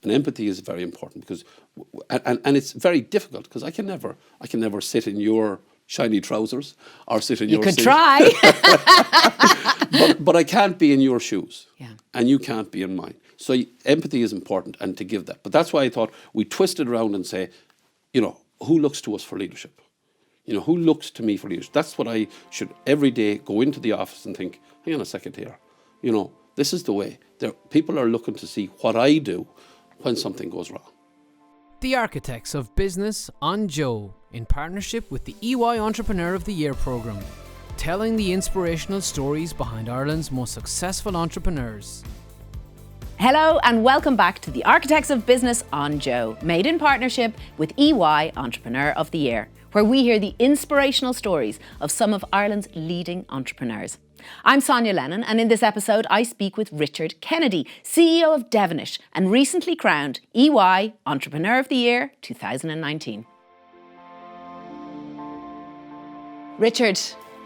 And empathy is very important because, and it's very difficult because I can never sit in your shiny trousers or sit in your seat. You could try. but I can't be in your shoes. Yeah. And you can't be in mine. So empathy is important, and to give that. But that's why I thought we twist it around and say, who looks to us for leadership? Who looks to me for leadership? That's what I should every day go into the office and think, hang on a second here. This is the way. People are looking to see what I do when something goes wrong. The Architects of Business on JOE, in partnership with the EY Entrepreneur of the Year programme, telling the inspirational stories behind Ireland's most successful entrepreneurs. Hello and welcome back to the Architects of Business on JOE, made in partnership with EY Entrepreneur of the Year, where we hear the inspirational stories of some of Ireland's leading entrepreneurs. I'm Sonya Lennon, and in this episode I speak with Richard Kennedy, CEO of Devenish and recently crowned EY Entrepreneur of the Year 2019. Richard,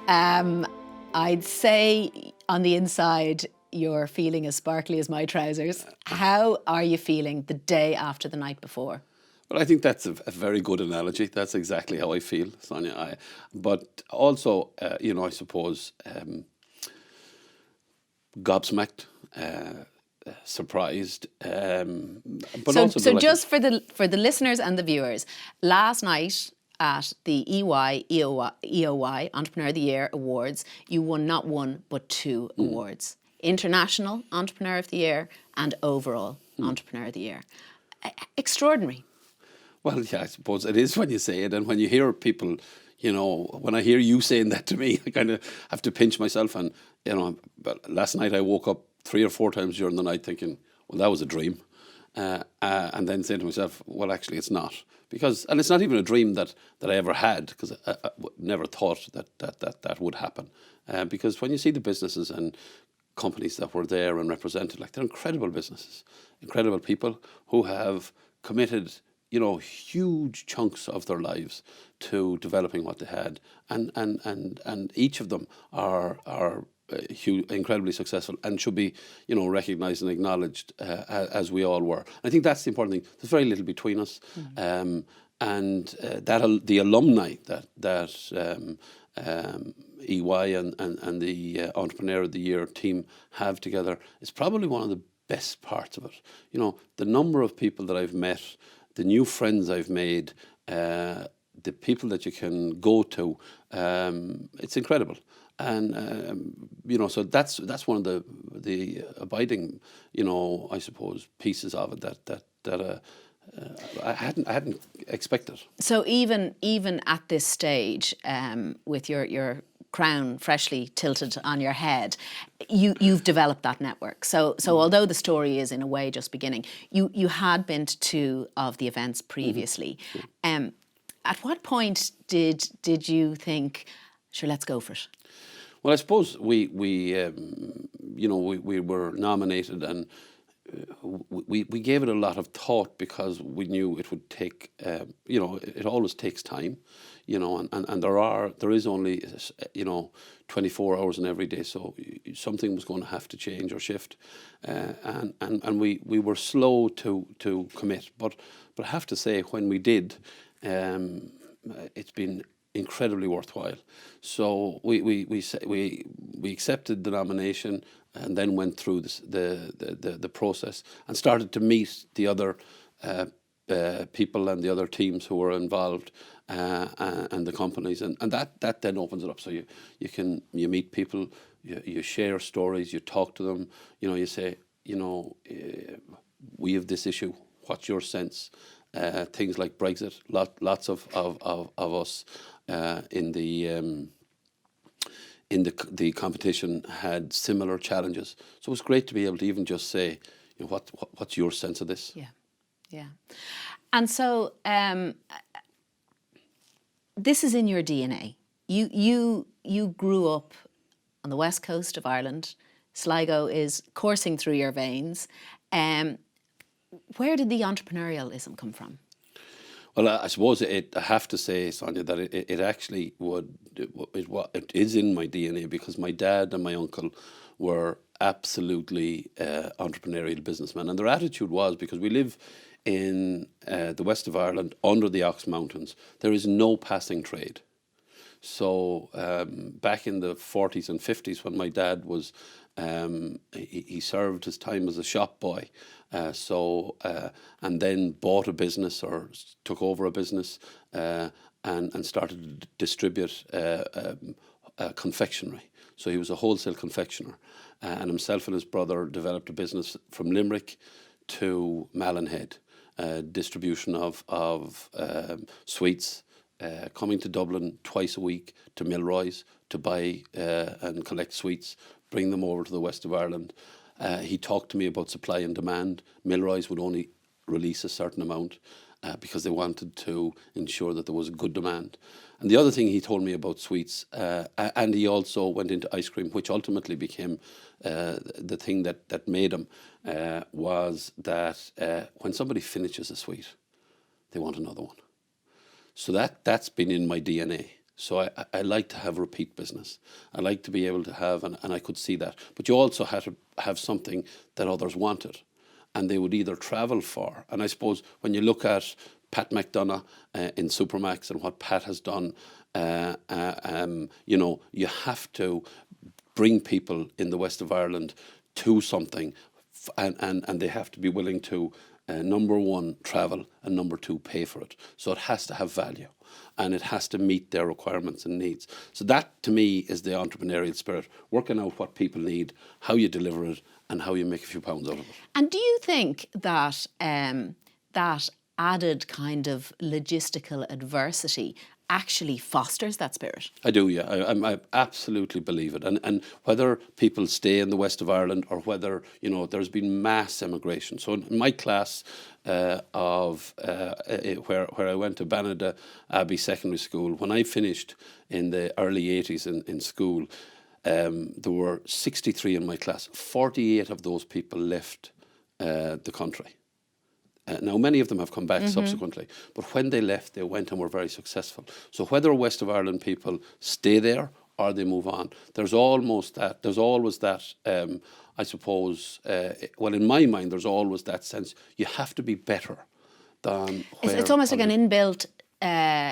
I'd say on the inside you're feeling as sparkly as my trousers. How are you feeling the day after the night before? Well, I think that's a very good analogy. That's exactly how I feel, Sonia. But also, I suppose, gobsmacked, surprised. So just for the listeners and the viewers, last night at the EOY Entrepreneur of the Year Awards, you won not one but two awards. International Entrepreneur of the Year and Overall Entrepreneur of the Year. Extraordinary. Well, yeah, I suppose it is when you say it, and when you hear people, when I hear you saying that to me, I kind of have to pinch myself. And, but last night I woke up 3 or 4 times during the night thinking, well, that was a dream. And then saying to myself, well, actually it's not. And it's not even a dream that I ever had, because I never thought that would happen. Because when you see the businesses and companies that were there and represented, they're incredible businesses, incredible people who have committed huge chunks of their lives to developing what they had, and each of them are incredibly successul and should be recognised and acknowledged as we all were. I think that's the important thing. There's very little between us, and that the alumni that EY and the Entrepreneur of the Year team have together is probably one of the best parts of it. The number of people that I've met, the new friends I've made, the people that you can go to, it's incredible. And so that's one of the abiding, I suppose, pieces of it that I hadn't expected. So even at this stage, with your crown freshly tilted on your head, you've developed that network. So although the story is in a way just beginning, you had been to 2 of the events previously. At what point did you think, sure, let's go for it? Well, I suppose we were nominated, and we gave it a lot of thought because we knew it would take, it always takes time, and there is only, 24 hours in every day, so something was going to have to change or shift, and we were slow to commit, but I have to say, when we did, it's been incredibly worthwhile. So we accepted the nomination and then went through the process and started to meet the other people and the other teams who were involved, and the companies, and that then opens it up. So you meet people, you share stories, you talk to them, you say, we have this issue, what's your sense? Things like Brexit, lots of us in the competition had similar challenges. So it was great to be able to even just say, what's your sense of this? Yeah. And so this is in your DNA. You grew up on the west coast of Ireland. Sligo is coursing through your veins. Where did the entrepreneurialism come from? Well, I suppose I have to say, Sonia, that it actually it is in my DNA, because my dad and my uncle were absolutely entrepreneurial businessmen. And their attitude was, because we live in the west of Ireland, under the Ox Mountains, there is no passing trade. So back in the 40s and 50s, when my dad was, he served his time as a shop boy, and then bought a business or took over a business and started to distribute confectionery. So he was a wholesale confectioner, and himself and his brother developed a business from Limerick to Mallinhead, distribution of sweets, coming to Dublin twice a week to Milroy's to buy and collect sweets, bring them over to the west of Ireland. He talked to me about supply and demand. Milroy's would only release a certain amount because they wanted to ensure that there was a good demand. And the other thing he told me about sweets, and he also went into ice cream, which ultimately became the thing that made him, was that when somebody finishes a sweet, they want another one. So that's been in my DNA. So I like to have repeat business. I like to be able to have, and I could see that. But you also had to have something that others wanted, and they would either travel for. And I suppose when you look at Pat McDonough in Supermax and what Pat has done, you have to bring people in the west of Ireland to something, and they have to be willing to, number one, travel, and number two, pay for it. So it has to have value, and it has to meet their requirements and needs. So that, to me, is the entrepreneurial spirit, working out what people need, how you deliver it, and how you make a few pounds out of it. And do you think that that added kind of logistical adversity actually fosters that spirit? I do, yeah. I absolutely believe it. And whether people stay in the west of Ireland or whether, there's been mass emigration. So in my class where I went to Banada Abbey Secondary School, when I finished in the early 80s in school, there were 63 in my class. 48 of those people left the country. Now, many of them have come back subsequently, but when they left, they went and were very successful. So whether West of Ireland people stay there or they move on, there's always that, I suppose, in my mind, there's always that sense you have to be better than where... It's almost like an inbuilt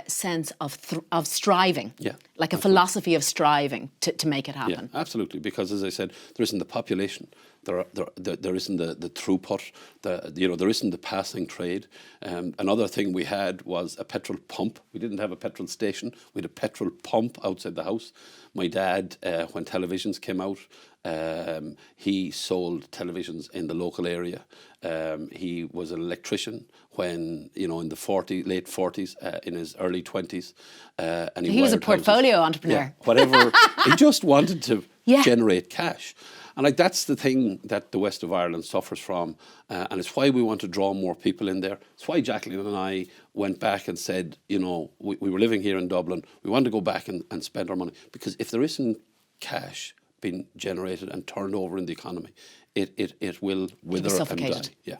sense of striving, like a philosophy of striving to make it happen. Yeah, absolutely, because as I said, there isn't the population, there isn't the throughput, there isn't the passing trade. Another thing we had was a petrol pump. We didn't have a petrol station, we had a petrol pump outside the house. My dad, when televisions came out, he sold televisions in the local area. He was an electrician when, in the late 40s, in his early 20s. And he was a portfolio entrepreneur. Yeah, whatever. He just wanted to generate cash. And that's the thing that the west of Ireland suffers from. And it's why we want to draw more people in there. It's why Jacqueline and I went back and said, we were living here in Dublin. We want to go back and spend our money. Because if there isn't cash being generated and turned over in the economy, it will wither and die. Yeah.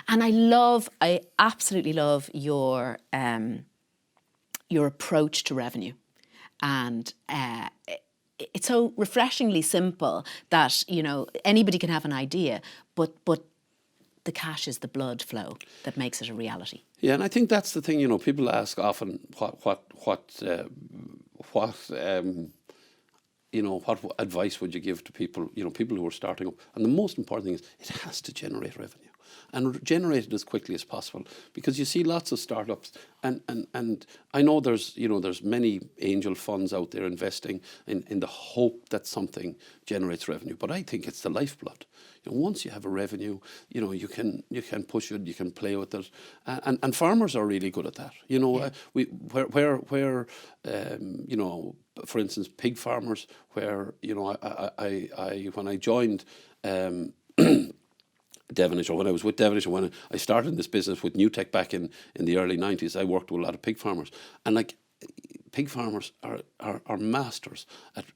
And I absolutely love your approach to revenue. And it's so refreshingly simple that, anybody can have an idea, but the cash is the blood flow that makes it a reality. Yeah, and I think that's the thing, people ask often what advice would you give to people, people who are starting up? And the most important thing is it has to generate revenue and generate it as quickly as possible, because you see lots of startups and I know there's many angel funds out there investing in the hope that something generates revenue, but I think it's the lifeblood. Once you have a revenue, you can push it, you can play with it, and farmers are really good at that. For instance, pig farmers, where I when I joined Devenish, or when I was with Devenish, and when I started this business with New Tech back in the early 90s, I worked with a lot of pig farmers, and pig farmers are masters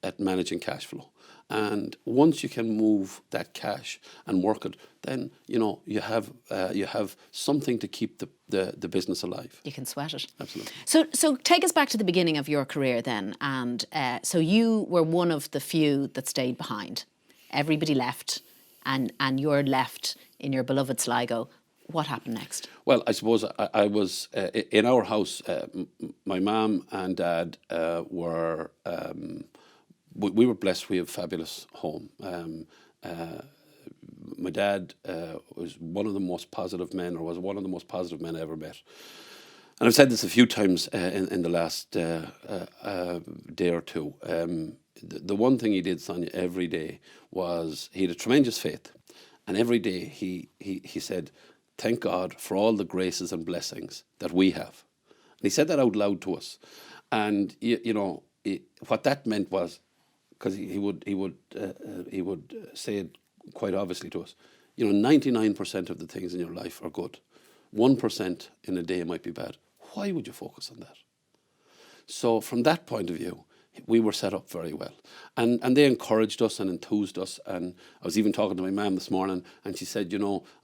at managing cash flow. And once you can move that cash and work it, then you have something to keep the business alive. You can sweat it. Absolutely. So take us back to the beginning of your career then, and so you were one of the few that stayed behind. everybody left, and you're left in your beloved Sligo. What happened next? Well, I suppose I was in our house. My mum and dad were. We were blessed. We have a fabulous home. My dad was one of the most positive men, or was one of the most positive men I ever met. And I've said this a few times in the last day or two. The one thing he did, Sonya, every day was he had a tremendous faith, and every day he said, "Thank God for all the graces and blessings that we have." And he said that out loud to us, and what that meant was, because he would say it quite obviously to us. 99% of the things in your life are good. 1% in a day might be bad. Why would you focus on that? So from that point of view, we were set up very well. And they encouraged us and enthused us. And I was even talking to my mum this morning, and she said,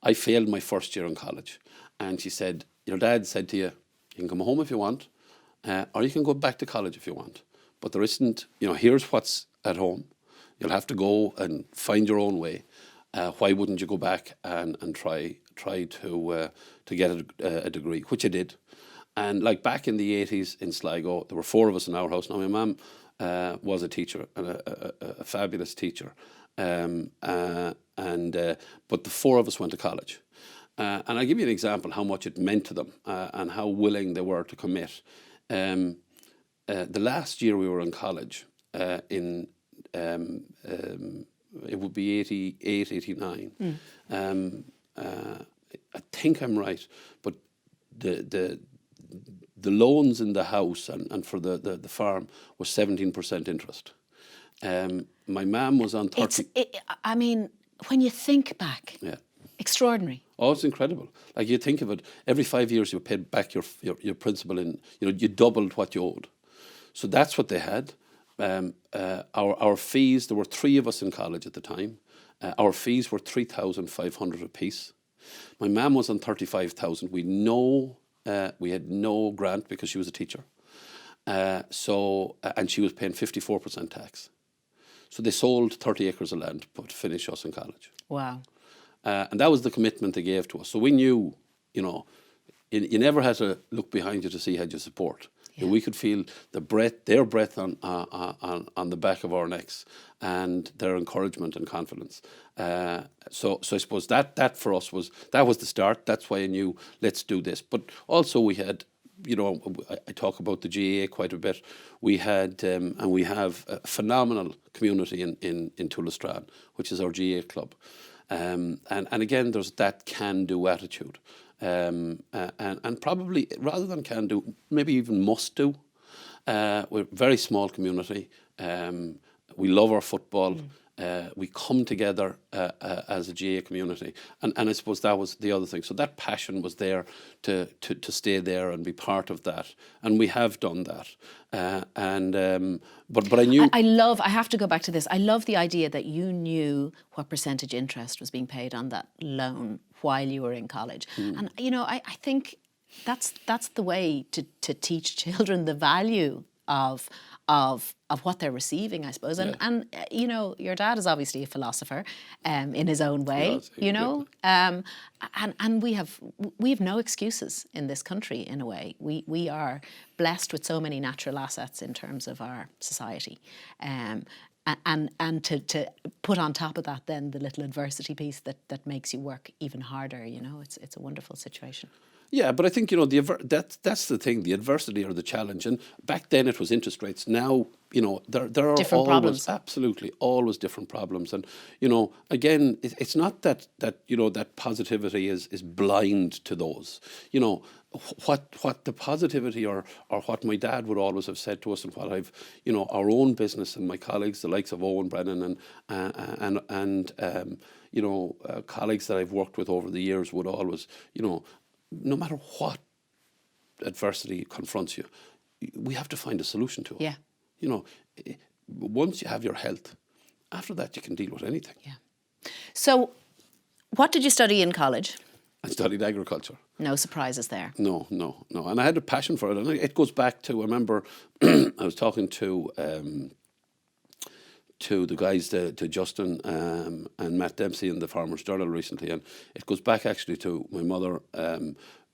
I failed my first year in college. And she said, your dad said to you, you can come home if you want, or you can go back to college if you want. But there isn't, here's what's at home. You'll have to go and find your own way. Why wouldn't you go back and try to get a degree, which I did. And like back in the 80s in Sligo, there were 4 of us in our house. Now my mum was a teacher, and a fabulous teacher, but the 4 of us went to college. And I'll give you an example how much it meant to them and how willing they were to commit. The last year we were in college, it would be 88, 89. I think I'm right, but the loans in the house and for the farm was 17% interest. My mum was on 30. When you think back, yeah, extraordinary. Oh, it's incredible. Like you think of it, every 5 years you paid back your principal in, you doubled what you owed. So that's what they had. Our fees, there were 3 of us in college at the time. Our fees were 3,500 apiece. My mum was on 35,000. We had no grant because she was a teacher. And she was paying 54% tax. So they sold 30 acres of land to finish us in college. Wow. And that was the commitment they gave to us. So we knew, you never had to look behind you to see how you support. Yeah. We could feel their breath on the back of our necks, and their encouragement and confidence. So I suppose that for us was the start. That's why I knew, let's do this. But also we had, I talk about the GAA quite a bit. We had and we have a phenomenal community in Tullastrán, which is our GAA club. And again, there's that can-do attitude. And probably rather than can do, maybe even must do. We're a very small community. We love our football. We come together as a GA community, and I suppose that was the other thing. So that passion was there to stay there and be part of that, and we have done that. But I knew. I have to go back to this. I love the idea that you knew what percentage interest was being paid on that loan while you were in college, and I think that's the way to teach children the value of what they're receiving, I suppose. And your dad is obviously a philosopher in his own way, and we have no excuses in this country, in a way. We are blessed with so many natural assets in terms of our society. And to put on top of that then the little adversity piece that makes you work even harder, it's a wonderful situation. Yeah, but I think, that's the thing, the adversity or the challenge. And back then it was interest rates. Now, there are different problems. Absolutely, always different problems. And, again, it's not that positivity is blind to those. What the positivity or what my dad would always have said to us, and what I've, our own business and my colleagues, the likes of Owen Brennan and colleagues that I've worked with over the years would always, no matter what adversity confronts you, we have to find a solution to it. Yeah. Once you have your health, after that you can deal with anything. Yeah. So, what did you study in college? I studied agriculture. No surprises there. No. And I had a passion for it. And it goes back to, I remember I was talking to to the guys, to Justin and Matt Dempsey in the Farmers Journal recently, and it goes back actually to my mother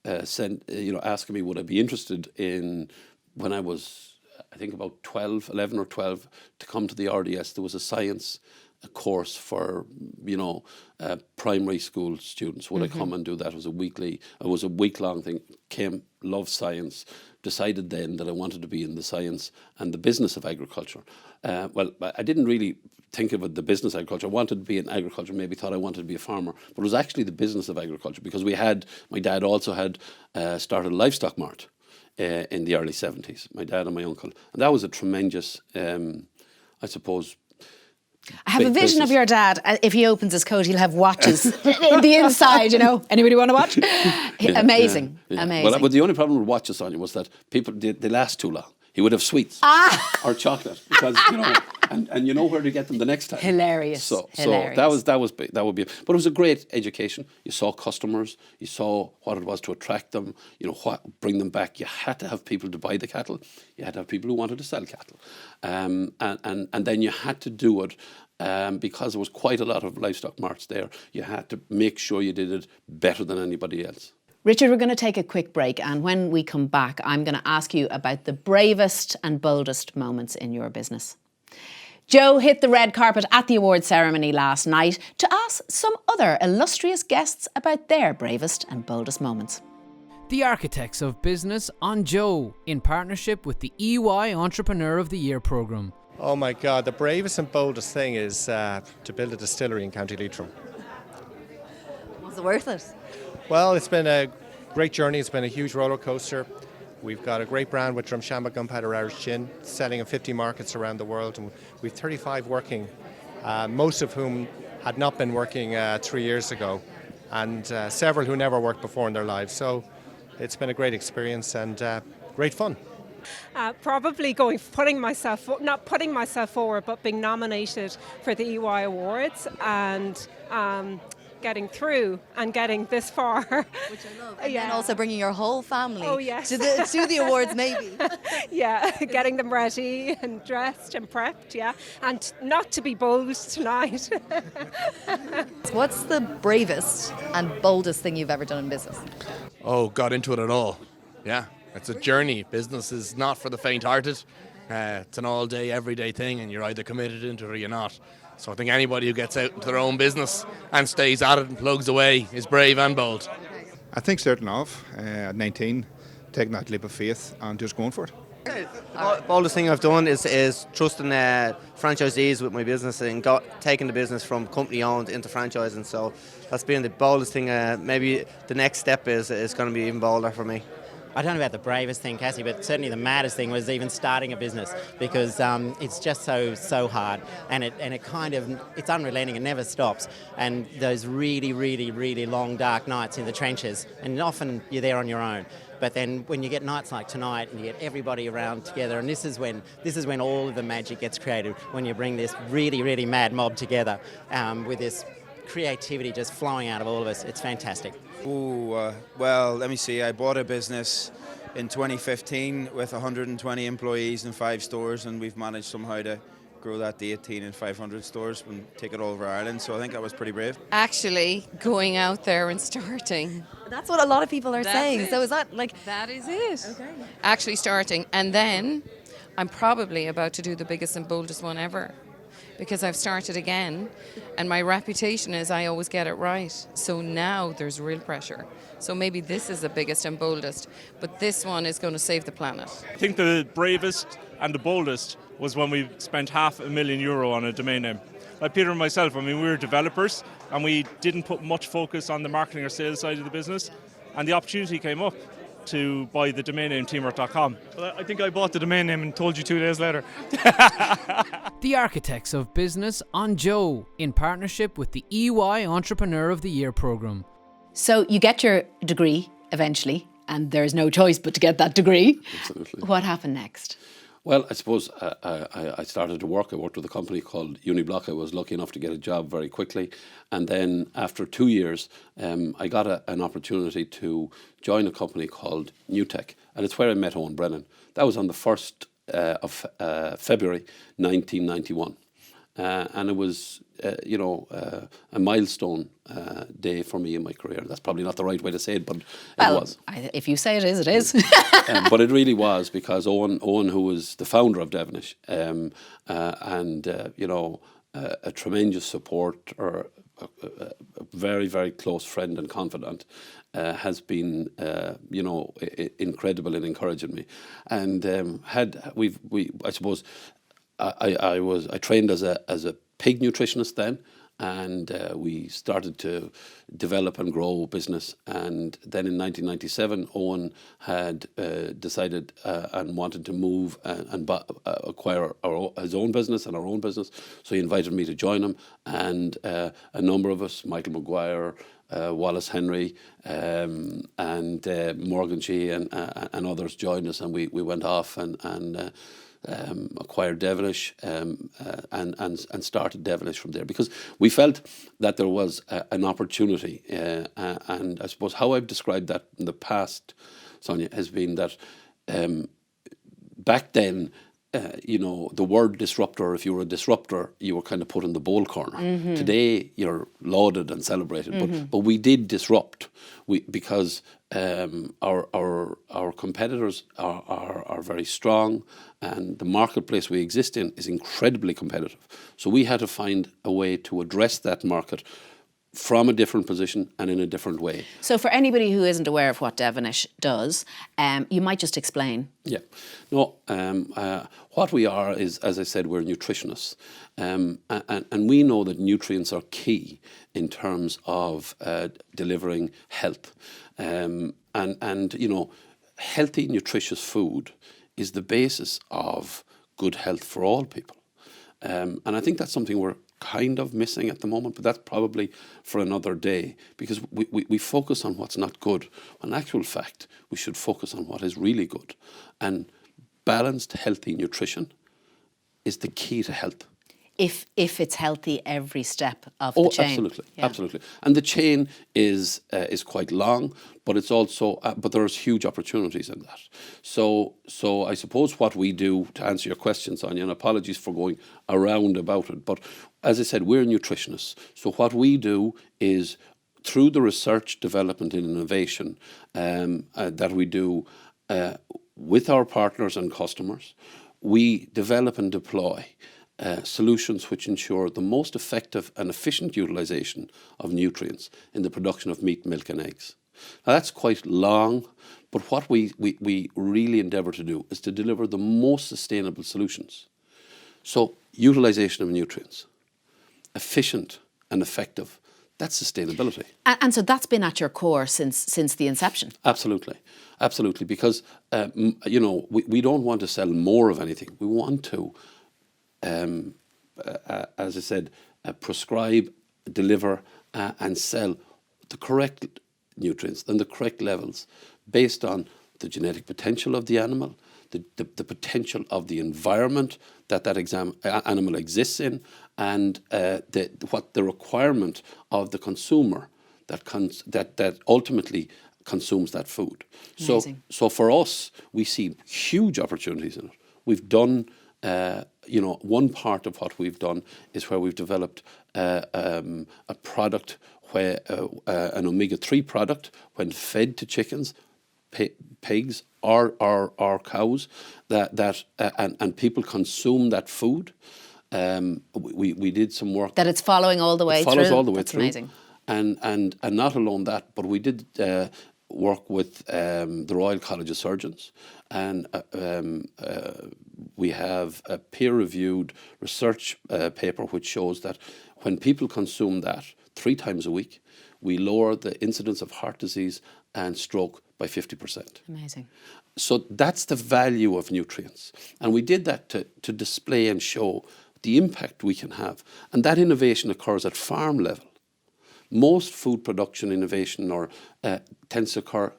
asking me would I be interested in, when I was, I think about 11 or 12, to come to the RDS. There was a course for primary school students. Would I come and do that? It was a week-long thing. Came, loved science, decided then that I wanted to be in the science and the business of agriculture. Well, I didn't really think of it, the business of agriculture. I wanted to be in agriculture, maybe thought I wanted to be a farmer, but it was actually the business of agriculture, because my dad also had started a livestock mart in the early 70s, my dad and my uncle. And that was a tremendous, I suppose, I have a vision of your dad. If he opens his coat, he'll have watches in the inside, Anybody want to watch? Amazing. Well, but the only problem with watches, Sonya, was that they last too long. He would have sweets or chocolate, because and you know where to get them the next time. Hilarious. So Hilarious. that would be. But it was a great education. You saw customers. You saw what it was to attract them. Bring them back. You had to have people to buy the cattle. You had to have people who wanted to sell cattle, and then you had to do it. Because there was quite a lot of livestock marts there, you had to make sure you did it better than anybody else. Richard, we're going to take a quick break, and when we come back, I'm going to ask you about the bravest and boldest moments in your business. Joe hit the red carpet at the award ceremony last night to ask some other illustrious guests about their bravest and boldest moments. The Architects of Business on Joe, in partnership with the EY Entrepreneur of the Year programme. Oh my God, the bravest and boldest thing is to build a distillery in County Leitrim. Was it worth it? Well, it's been a great journey. It's been a huge roller coaster. We've got a great brand with Drumshanbo Gunpowder Irish Gin, selling in 50 markets around the world. And we've 35 working, most of whom had not been working 3 years ago, and several who never worked before in their lives. So it's been a great experience and great fun. Probably not putting myself forward, but being nominated for the EY Awards and getting through and getting this far. Which I love. And then also bringing your whole family yes. to the awards, maybe. Yeah, getting them ready and dressed and prepped, and not to be bold tonight. What's the bravest and boldest thing you've ever done in business? Oh, got into it at all. Yeah, it's a journey. Business is not for the faint-hearted. It's an all-day, everyday thing, and you're either committed into it or you're not. So I think anybody who gets out into their own business and stays at it and plugs away is brave and bold. I think starting off at 19, taking that leap of faith and just going for it. The boldest thing I've done is trusting franchisees with my business and taking the business from company owned into franchising. So that's been the boldest thing. Maybe the next step is going to be even bolder for me. I don't know about the bravest thing, Cassie, but certainly the maddest thing was even starting a business, because it's just so hard, and it's unrelenting. It never stops, and those really long dark nights in the trenches, and often you're there on your own. But then when you get nights like tonight and you get everybody around together, and this is when all of the magic gets created, when you bring this really mad mob together with this creativity just flowing out of all of us. It's fantastic. Well, let me see. I bought a business in 2015 with 120 employees in 5 stores, and we've managed somehow to grow that to 18 and 500 stores and take it all over Ireland. So I think that was pretty brave. Actually, going out there and starting. That's what a lot of people are saying. It. So is that like... That is it. Okay. Actually starting. And then I'm probably about to do the biggest and boldest one ever, because I've started again, and my reputation is I always get it right. So now there's real pressure. So maybe this is the biggest and boldest, but this one is going to save the planet. I think the bravest and the boldest was when we spent €500,000 on a domain name. Like Peter and myself, we were developers, and we didn't put much focus on the marketing or sales side of the business, and the opportunity came up to buy the domain name teamwork.com. Well, I think I bought the domain name and told you 2 days later. The Architects of Business on Joe, in partnership with the EY Entrepreneur of the Year programme. So you get your degree eventually, and there's no choice but to get that degree. Absolutely. What happened next? Well, I suppose I started to work. I worked with a company called Uniblock. I was lucky enough to get a job very quickly. And then after 2 years, I got an opportunity to join a company called New Tech. And it's where I met Owen Brennan. That was on the 1st of February 1991. and it was, a milestone day for me in my career. That's probably not the right way to say it, but it was. If you say it is, it is. But it really was, because Owen, who was the founder of Devenish, a tremendous support, or a very, very close friend and confidant, has been, incredible in encouraging me. And I suppose, I trained as a pig nutritionist then, and we started to develop and grow business. And then in 1997, Owen had decided and wanted to move and acquire his own business and our own business. So he invited me to join him, and a number of us, Michael Maguire, Wallace Henry, and Morgan Shee, and others joined us, and we went off and acquired Devenish, and started Devenish from there, because we felt that there was an opportunity, and I suppose how I've described that in the past, Sonya, has been that back then, the word disruptor, if you were a disruptor, you were kind of put in the bowl corner. Mm-hmm. Today, you're lauded and celebrated, but we did disrupt, because our competitors are very strong, and the marketplace we exist in is incredibly competitive. So we had to find a way to address that market from a different position and in a different way. So for anybody who isn't aware of what Devenish does, you might just explain. Yeah. No, what we are is, as I said, we're nutritionists. And we know that nutrients are key in terms of delivering health. Healthy, nutritious food is the basis of good health for all people. And I think that's something we're kind of missing at the moment, but that's probably for another day, because we focus on what's not good. In actual fact, we should focus on what is really good. And balanced, healthy nutrition is the key to health. If it's healthy every step of the chain. Absolutely, Yeah. absolutely. And the chain is quite long, but it's also but there's huge opportunities in that. So I suppose what we do, to answer your question, Sonya, and apologies for going around about it, but as I said, we're nutritionists. So what we do is, through the research, development, and innovation that we do with our partners and customers, we develop and deploy solutions which ensure the most effective and efficient utilisation of nutrients in the production of meat, milk and eggs. Now that's quite long, but what we really endeavour to do is to deliver the most sustainable solutions. So utilisation of nutrients, efficient and effective, that's sustainability. And so that's been at your core since the inception. Absolutely, absolutely, because we don't want to sell more of anything. We want to, as I said, prescribe, deliver, and sell the correct nutrients and the correct levels based on the genetic potential of the animal, the potential of the environment that animal exists in, and what the requirement of the consumer that ultimately consumes that food. Amazing. So for us, we see huge opportunities in it. We've done, one part of what we've done is where we've developed a product where an omega-3 product, when fed to chickens, pigs or cows, and people consume that food. We did some work that it's following all the way through. It follows all the way That's through. Amazing. And not alone that, but we did work with the Royal College of Surgeons, and we have a peer-reviewed research paper which shows that when people consume that 3 times a week, we lower the incidence of heart disease and stroke by 50%. Amazing. So that's the value of nutrients. And we did that to display and show the impact we can have. And that innovation occurs at farm level. Most food production innovation tends to occur,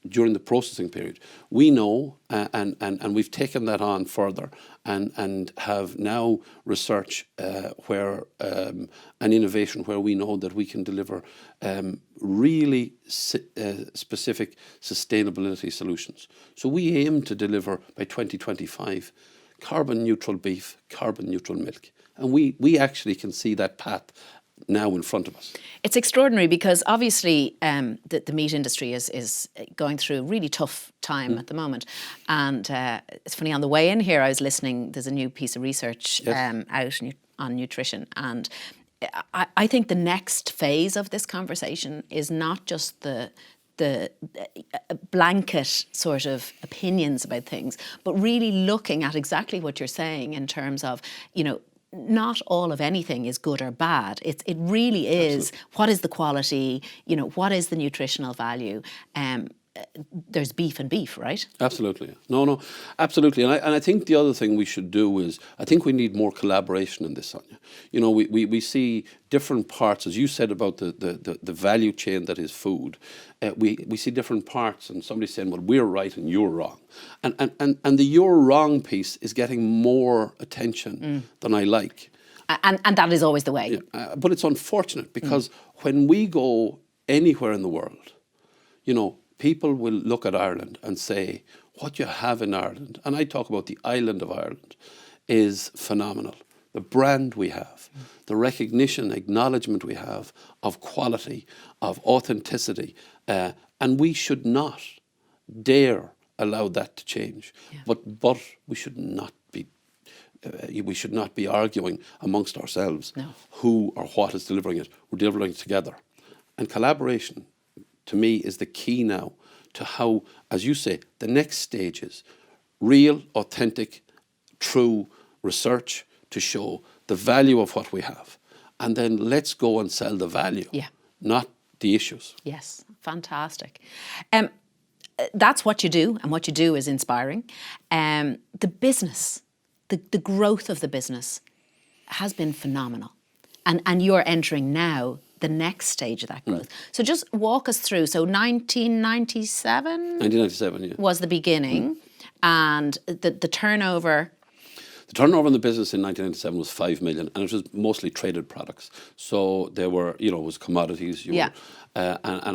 during the processing period. We know, and we've taken that on further, and have now research where an innovation where we know that we can deliver really specific sustainability solutions. So we aim to deliver by 2025 carbon neutral beef, carbon neutral milk. And we actually can see that path now in front of us. It's extraordinary because obviously the meat industry is going through a really tough time at the moment. And it's funny, on the way in here, I was listening, there's a new piece of research out on nutrition. And I think the next phase of this conversation is not just the blanket sort of opinions about things, but really looking at exactly what you're saying in terms of, you know, not all of anything is good or bad. It really is. Absolutely. What is the quality? You know, what is the nutritional value? There's beef and beef, right? Absolutely. No, absolutely. And I think the other thing we should do is, I think we need more collaboration in this, Sonya. You know, we see different parts, as you said about the value chain that is food. We see different parts, and somebody's saying, well, we're right and you're wrong. And the you're wrong piece is getting more attention than I like. And that is always the way. Yeah, but it's unfortunate because when we go anywhere in the world, you know, people will look at Ireland and say, what you have in Ireland, and I talk about the island of Ireland, is phenomenal. The brand we have, the recognition, acknowledgement we have of quality, of authenticity, and we should not dare allow that to change. Yeah. But we should not be arguing amongst ourselves who or what is delivering it. We're delivering it together. And collaboration, to me, is the key now to how, as you say, the next stage is real, authentic, true research to show the value of what we have. And then let's go and sell the value, not the issues. Yes, fantastic. That's what you do, and what you do is inspiring. The business, the growth of the business has been phenomenal. And you're entering now the next stage of that growth. So just walk us through. So 1997? 1997, yeah. Was the beginning. And the turnover... The turnover in the business in 1997 was 5 million, and it was mostly traded products. So there were, you know, it was commodities. And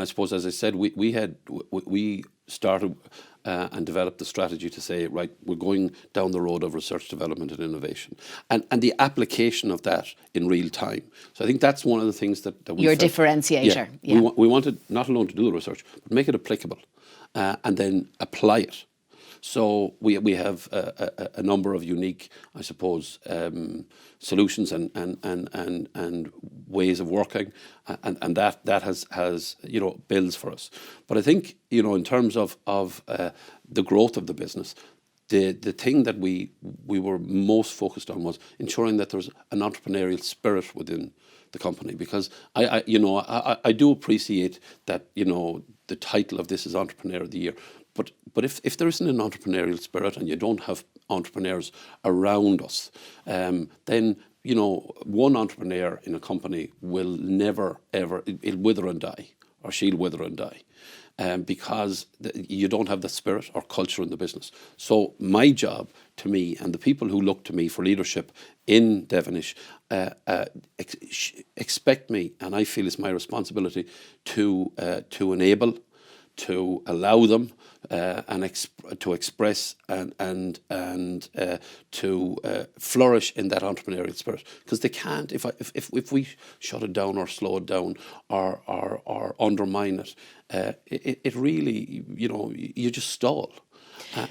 I suppose, as I said, we started and developed the strategy to say, right, we're going down the road of research, development and innovation. And the application of that in real time. So I think that's one of the things that we Your felt, differentiator. Yeah. We wanted not alone to do the research, but make it applicable and then apply it. So we have a number of unique, I suppose, solutions and ways of working, and that has you know, builds for us. But I think, you know, in terms of the growth of the business, the thing that we were most focused on was ensuring that there was an entrepreneurial spirit within the company, because I do appreciate that, you know, the title of this is Entrepreneur of the Year. But if there isn't an entrepreneurial spirit and you don't have entrepreneurs around us, then, you know, one entrepreneur in a company will never, ever, it'll wither and die, or she'll wither and die, because you don't have the spirit or culture in the business. So my job, to me, and the people who look to me for leadership in Devenish, expect me, and I feel it's my responsibility to enable, to allow them to express and to flourish in that entrepreneurial spirit, because they can't if we shut it down or slow it down or undermine it, it really, you know, you just stall.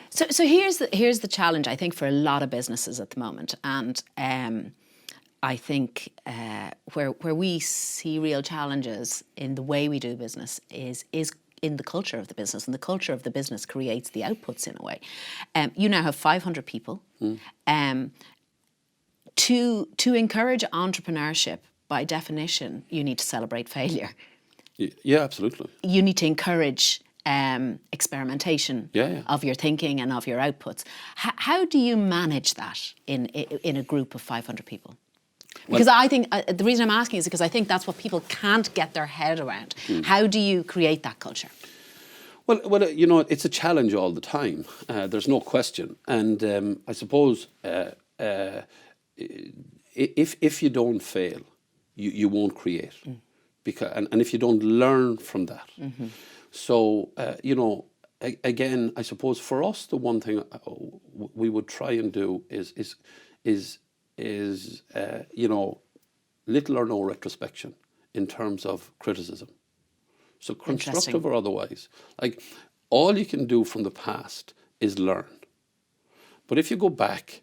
So here's the challenge, I think, for a lot of businesses at the moment, and I think where we see real challenges in the way we do business is in the culture of the business, and the culture of the business creates the outputs in a way. You now have 500 people. To encourage entrepreneurship, by definition, you need to celebrate failure. Yeah, absolutely. You need to encourage experimentation of your thinking and of your outputs. How do you manage that in a group of 500 people? Because I think the reason I'm asking is because I think that's what people can't get their head around. How do you create that culture? Well, you know, it's a challenge all the time. There's no question. And I suppose if you don't fail, you won't create. Because and if you don't learn from that. So, you know, again, I suppose for us, the one thing we would try and do is is, little or no retrospection in terms of criticism. So constructive or otherwise. Like, all you can do from the past is learn. But if you go back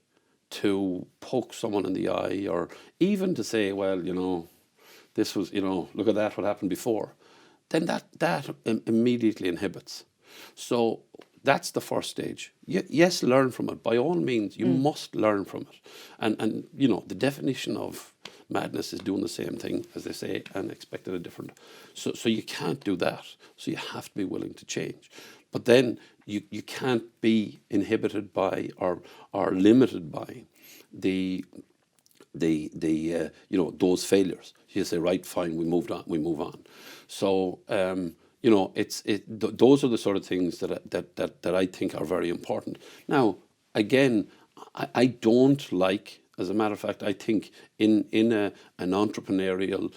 to poke someone in the eye, or even to say, well, this was, look at that, what happened before, then that immediately inhibits. So that's the first stage. Yes, learn from it. By all means, you must learn from it. And the definition of madness is doing the same thing, as they say, and expecting a different. So you can't do that. So you have to be willing to change. But then you can't be inhibited by or limited by the those failures. You say, right, fine, we move on. So those are the sort of things that I think are very important. Now, again, I don't like, as a matter of fact, I think in an entrepreneurial,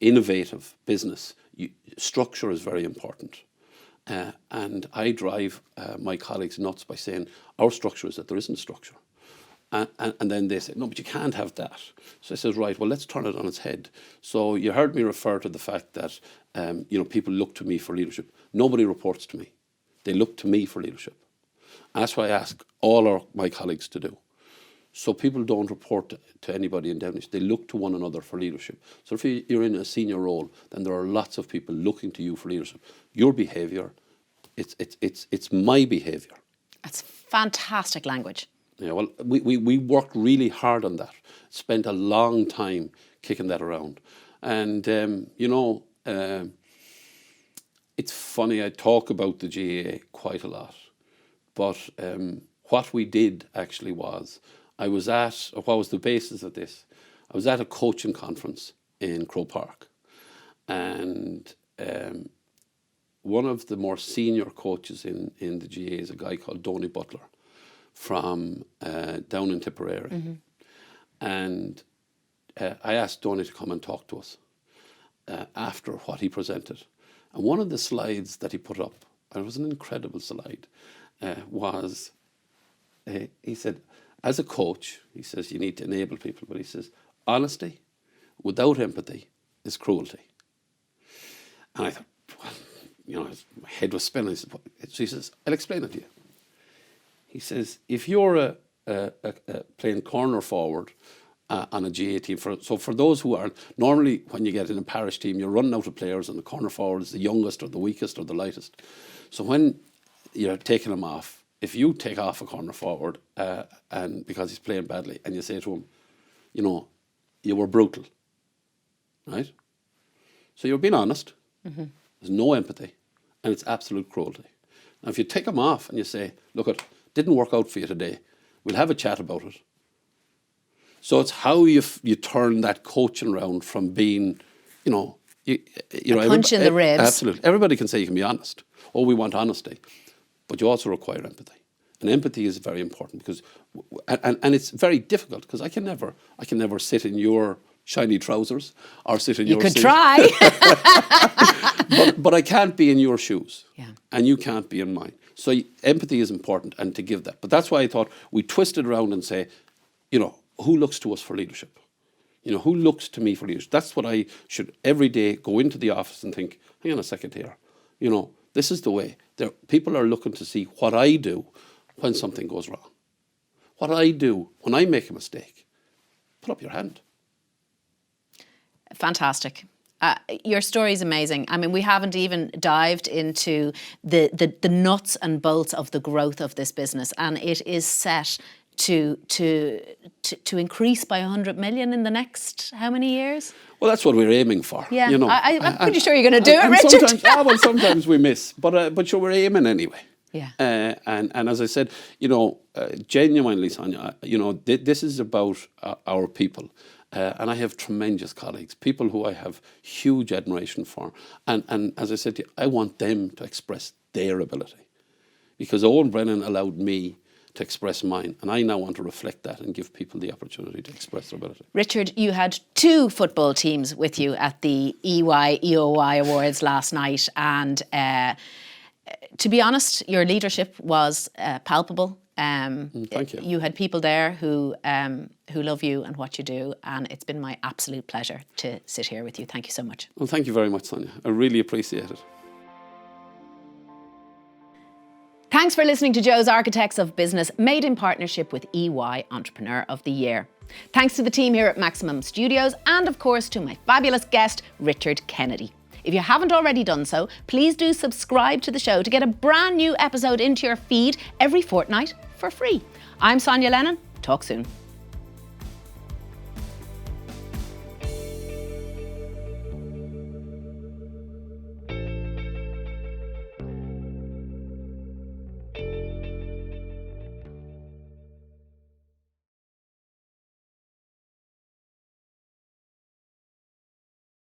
innovative business, structure is very important. And I drive my colleagues nuts by saying our structure is that there isn't structure. And then they say, no, but you can't have that. So I says, right, well, let's turn it on its head. So you heard me refer to the fact that, people look to me for leadership. Nobody reports to me. They look to me for leadership. And that's what I ask all my colleagues to do. So people don't report to anybody in Devenish. They look to one another for leadership. So if you're in a senior role, then there are lots of people looking to you for leadership. Your behaviour, it's my behaviour. That's fantastic language. Yeah, well, we worked really hard on that. Spent a long time kicking that around. And, it's funny, I talk about the GAA quite a lot. But what we did actually was, what was the basis of this? I was at a coaching conference in Croke Park. And one of the more senior coaches in the GAA is a guy called Donny Butler, from down in Tipperary. Mm-hmm. And I asked Donny to come and talk to us after what he presented. And one of the slides that he put up, and it was an incredible slide, was, he said, as a coach, he says, you need to enable people. But he says, honesty without empathy is cruelty. And I thought, well, my head was spinning. So he says, I'll explain it to you. He says, if you're playing corner forward on a GA team, so for those who aren't, normally when you get in a parish team, you're running out of players and the corner forward is the youngest or the weakest or the lightest. So when you're taking him off, if you take off a corner forward and because he's playing badly and you say to him, you were brutal, right? So you're being honest, there's no empathy, and it's absolute cruelty. Now if you take him off and you say, look, it didn't work out for you today, we'll have a chat about it. So it's how you turn that coaching around from being, a punch in the ribs. Absolutely. Everybody can say you can be honest. Oh, we want honesty. But you also require empathy. And empathy is very important because, and it's very difficult because I can never sit in your shiny trousers or sit in your seat. You could try. but I can't be in your shoes. Yeah. And you can't be in mine. So empathy is important and to give that. But that's why I thought we twist it around and say, who looks to us for leadership? Who looks to me for leadership? That's what I should every day go into the office and think, hang on a second here. This is the way. People are looking to see what I do when something goes wrong. What I do when I make a mistake. Put up your hand. Fantastic. Your story is amazing. I mean, we haven't even dived into the nuts and bolts of the growth of this business, and it is set to increase by 100 million in the next how many years? Well, that's what we're aiming for. Yeah, I'm pretty sure you're going to do it, Richard. Sometimes we miss, but sure, we're aiming anyway. Yeah. And as I said, genuinely, Sonya, this is about our people. And I have tremendous colleagues, people who I have huge admiration for. And as I said to you, I want them to express their ability. Because Owen Brennan allowed me to express mine. And I now want to reflect that and give people the opportunity to express their ability. Richard, you had 2 football teams with you at the EY Awards last night. And to be honest, your leadership was palpable. Thank you. You had people there who love you and what you do, and it's been my absolute pleasure to sit here with you. Thank you so much. Well, thank you very much, Sonya. I really appreciate it. Thanks for listening to Joe's Architects of Business, made in partnership with EY Entrepreneur of the Year. Thanks to the team here at Maximum Studios, and of course to my fabulous guest, Richard Kennedy. If you haven't already done so, please do subscribe to the show to get a brand new episode into your feed every fortnight for free. I'm Sonya Lennon. Talk soon.